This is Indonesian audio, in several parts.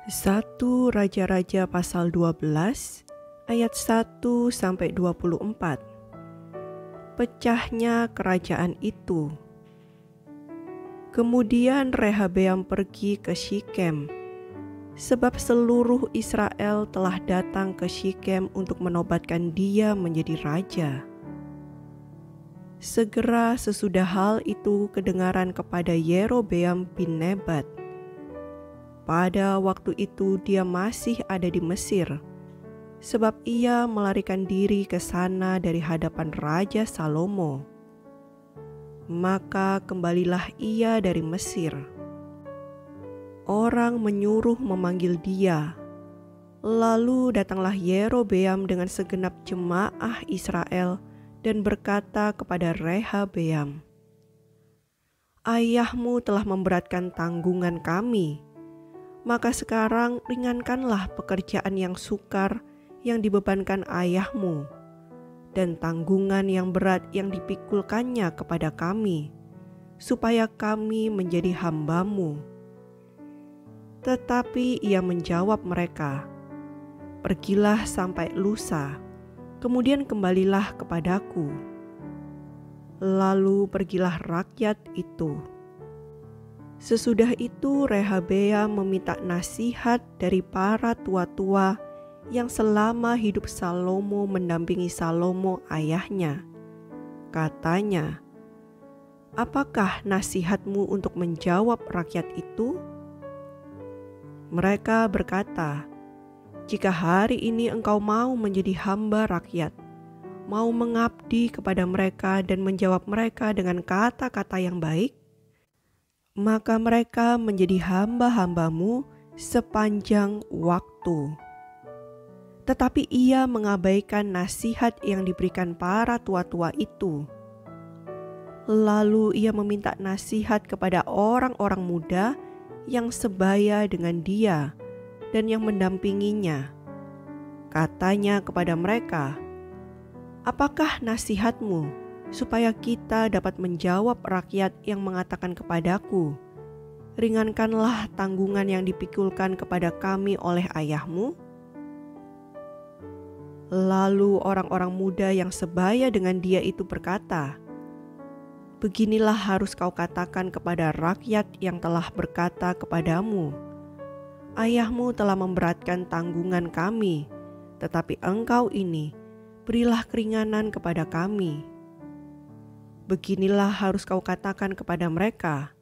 1 Raja-Raja pasal 12 ayat 1-24. Pecahnya kerajaan itu. Kemudian Rehabeam pergi ke Shikem, sebab seluruh Israel telah datang ke Shikem untuk menobatkan dia menjadi raja. Segera sesudah hal itu kedengaran kepada Yerobeam bin Nebat. Pada waktu itu dia masih ada di Mesir, sebab ia melarikan diri ke sana dari hadapan Raja Salomo. Maka kembalilah ia dari Mesir. Orang menyuruh memanggil dia. Lalu datanglah Yerobeam dengan segenap jemaah Israel dan berkata kepada Rehabeam, "Ayahmu telah memberatkan tanggungan kami. Maka sekarang ringankanlah pekerjaan yang sukar yang dibebankan ayahmu, dan tanggungan yang berat yang dipikulkannya kepada kami, supaya kami menjadi hamba-Mu." Tetapi ia menjawab mereka, "Pergilah sampai lusa, kemudian kembalilah kepadaku." Lalu pergilah rakyat itu. Sesudah itu Rehabeam meminta nasihat dari para tua-tua yang selama hidup Salomo mendampingi Salomo ayahnya. Katanya, "Apakah nasihatmu untuk menjawab rakyat itu?" Mereka berkata, "Jika hari ini engkau mau menjadi hamba rakyat, mau mengabdi kepada mereka dan menjawab mereka dengan kata-kata yang baik, maka mereka menjadi hamba-hamba-Mu sepanjang waktu." Tetapi ia mengabaikan nasihat yang diberikan para tua-tua itu. Lalu ia meminta nasihat kepada orang-orang muda yang sebaya dengan dia dan yang mendampinginya. Katanya kepada mereka, "Apakah nasihatmu supaya kita dapat menjawab rakyat yang mengatakan kepadaku, 'Ringankanlah tanggungan yang dipikulkan kepada kami oleh ayahmu'?" Lalu orang-orang muda yang sebaya dengan dia itu berkata, "Beginilah harus kau katakan kepada rakyat yang telah berkata kepadamu, 'Ayahmu telah memberatkan tanggungan kami, tetapi engkau ini berilah keringanan kepada kami.' Beginilah harus kau katakan kepada mereka,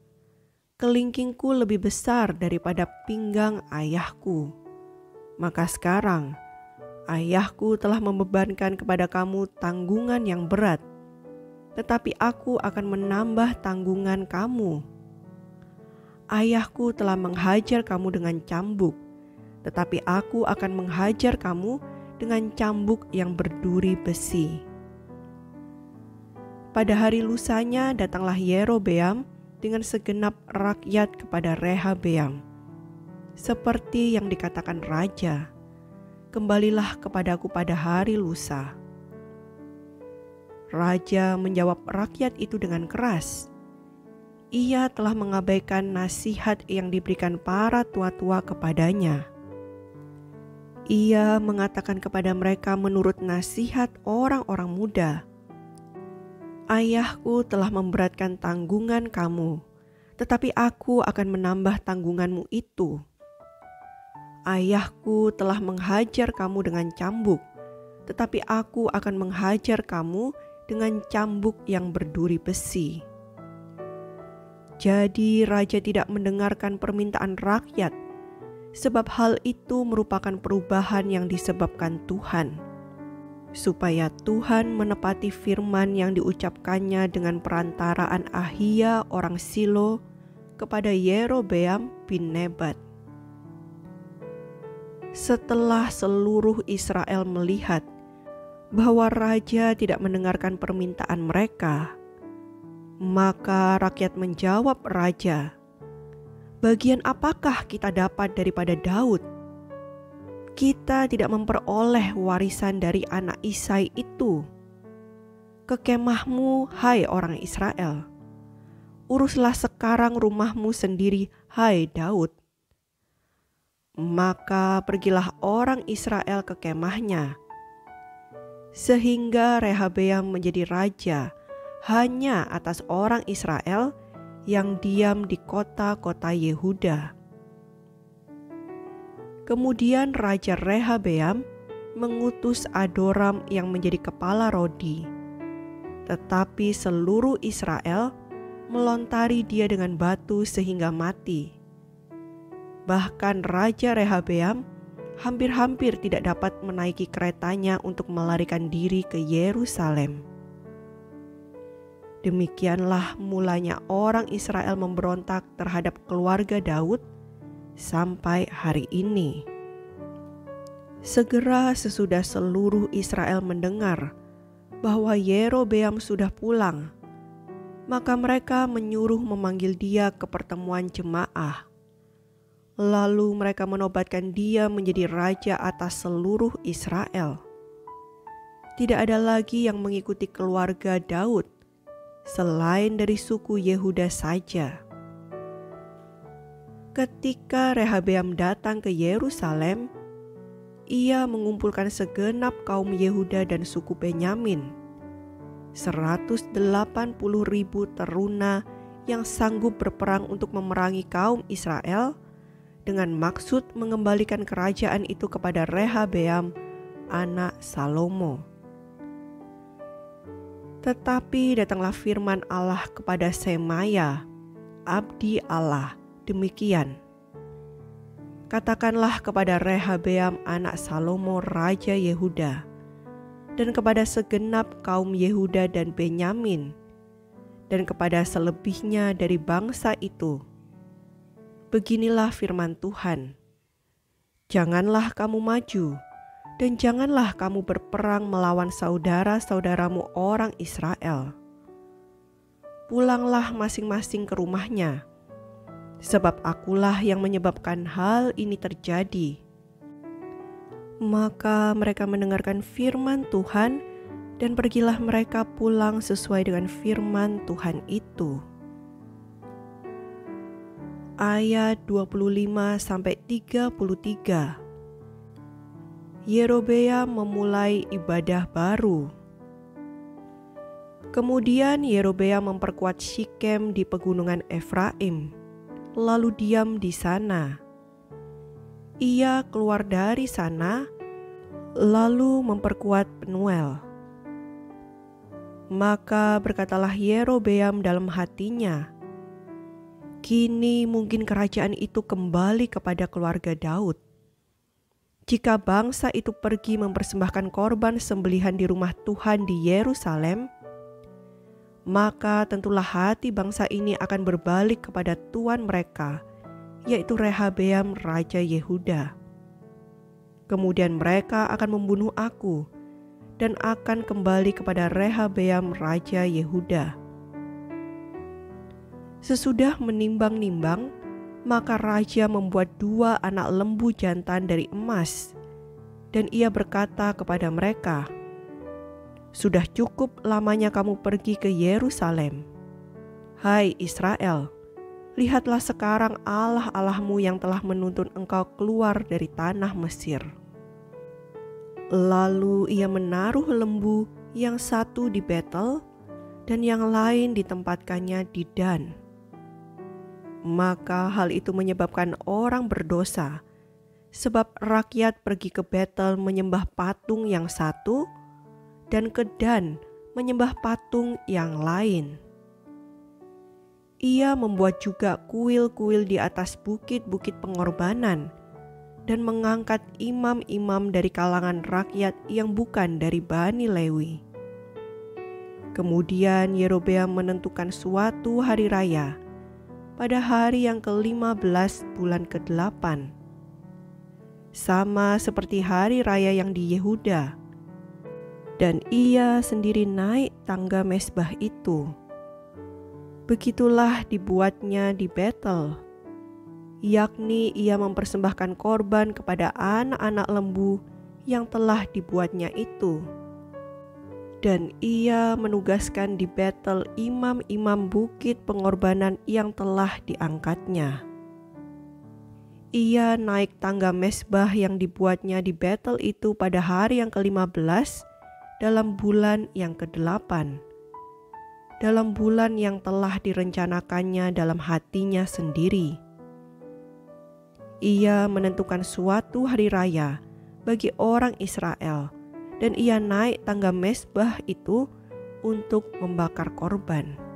'Kelingkingku lebih besar daripada pinggang ayahku. Maka sekarang ayahku telah membebankan kepada kamu tanggungan yang berat, tetapi aku akan menambah tanggungan kamu. Ayahku telah menghajar kamu dengan cambuk, tetapi aku akan menghajar kamu dengan cambuk yang berduri besi." Pada hari lusanya datanglah Yerobeam dengan segenap rakyat kepada Rehabeam, seperti yang dikatakan raja, "Kembalilah kepadaku pada hari lusa." Raja menjawab rakyat itu dengan keras. Ia telah mengabaikan nasihat yang diberikan para tua-tua kepadanya. Ia mengatakan kepada mereka menurut nasihat orang-orang muda, "Ayahku telah memberatkan tanggungan kamu, tetapi aku akan menambah tanggunganmu itu. Ayahku telah menghajar kamu dengan cambuk, tetapi aku akan menghajar kamu dengan cambuk yang berduri besi." Jadi raja tidak mendengarkan permintaan rakyat, sebab hal itu merupakan perubahan yang disebabkan Tuhan, supaya Tuhan menepati firman yang diucapkannya dengan perantaraan Ahia orang Silo kepada Yerobeam bin Nebat. Setelah seluruh Israel melihat bahwa raja tidak mendengarkan permintaan mereka, maka rakyat menjawab raja, "Bagian apakah kita dapat daripada Daud? Kita tidak memperoleh warisan dari anak Isai itu. Ke kemahmu, hai orang Israel. Uruslah sekarang rumahmu sendiri, hai Daud." Maka pergilah orang Israel ke kemahnya, sehingga Rehabeam menjadi raja hanya atas orang Israel yang diam di kota-kota Yehuda. Kemudian Raja Rehabeam mengutus Adoram yang menjadi kepala rodi, tetapi seluruh Israel melontari dia dengan batu sehingga mati. Bahkan Raja Rehabeam hampir-hampir tidak dapat menaiki keretanya untuk melarikan diri ke Yerusalem. Demikianlah mulanya orang Israel memberontak terhadap keluarga Daud sampai hari ini. Segera sesudah seluruh Israel mendengar bahwa Yerobeam sudah pulang, maka mereka menyuruh memanggil dia ke pertemuan jemaah. Lalu mereka menobatkan dia menjadi raja atas seluruh Israel. Tidak ada lagi yang mengikuti keluarga Daud selain dari suku Yehuda saja. Ketika Rehabeam datang ke Yerusalem, ia mengumpulkan segenap kaum Yehuda dan suku Benyamin, 180.000 teruna yang sanggup berperang untuk memerangi kaum Israel, dengan maksud mengembalikan kerajaan itu kepada Rehabeam, anak Salomo. Tetapi datanglah firman Allah kepada Semaya, abdi Allah, demikian: Katakanlah kepada Rehabeam anak Salomo raja Yehuda, dan kepada segenap kaum Yehuda dan Benyamin, dan kepada selebihnya dari bangsa itu, beginilah firman Tuhan: Janganlah kamu maju, dan janganlah kamu berperang melawan saudara-saudaramu orang Israel. Pulanglah masing-masing ke rumahnya, sebab akulah yang menyebabkan hal ini terjadi. Maka mereka mendengarkan firman Tuhan, dan pergilah mereka pulang sesuai dengan firman Tuhan itu. Ayat 25-33. Yerobeam memulai ibadah baru. Kemudian Yerobeam memperkuat Sikem di pegunungan Efraim, lalu diam di sana. Ia keluar dari sana, lalu memperkuat Penuel. Maka berkatalah Yerobeam dalam hatinya, kini mungkin kerajaan itu kembali kepada keluarga Daud. Jika bangsa itu pergi mempersembahkan korban sembelihan di rumah Tuhan di Yerusalem, maka tentulah hati bangsa ini akan berbalik kepada tuan mereka, yaitu Rehabeam raja Yehuda. Kemudian mereka akan membunuh aku dan akan kembali kepada Rehabeam raja Yehuda. Sesudah menimbang-nimbang, maka raja membuat 2 anak lembu jantan dari emas, dan ia berkata kepada mereka, Sudah cukup lamanya kamu pergi ke Yerusalem. Hai Israel, lihatlah sekarang Allah-Allahmu yang telah menuntun engkau keluar dari tanah Mesir. Lalu ia menaruh lembu yang satu di Betel dan yang lain ditempatkannya di Dan. Maka hal itu menyebabkan orang berdosa, sebab rakyat pergi ke Betel menyembah patung yang satu, dan ke Dan menyembah patung yang lain. Ia membuat juga kuil-kuil di atas bukit-bukit pengorbanan, dan mengangkat imam-imam dari kalangan rakyat yang bukan dari Bani Lewi. Kemudian Yerobeam menentukan suatu hari raya, pada hari yang ke-15 bulan ke-8, sama seperti hari raya yang di Yehuda, dan ia sendiri naik tangga mezbah itu. Begitulah dibuatnya di Betel, yakni ia mempersembahkan korban kepada anak-anak lembu yang telah dibuatnya itu. Dan ia menugaskan di Betel imam-imam bukit pengorbanan yang telah diangkatnya. Ia naik tangga mezbah yang dibuatnya di Betel itu pada hari yang ke-15 dalam bulan yang ke-8. Dalam bulan yang telah direncanakannya dalam hatinya sendiri. Ia menentukan suatu hari raya bagi orang Israel, dan ia naik tangga mezbah itu untuk membakar korban.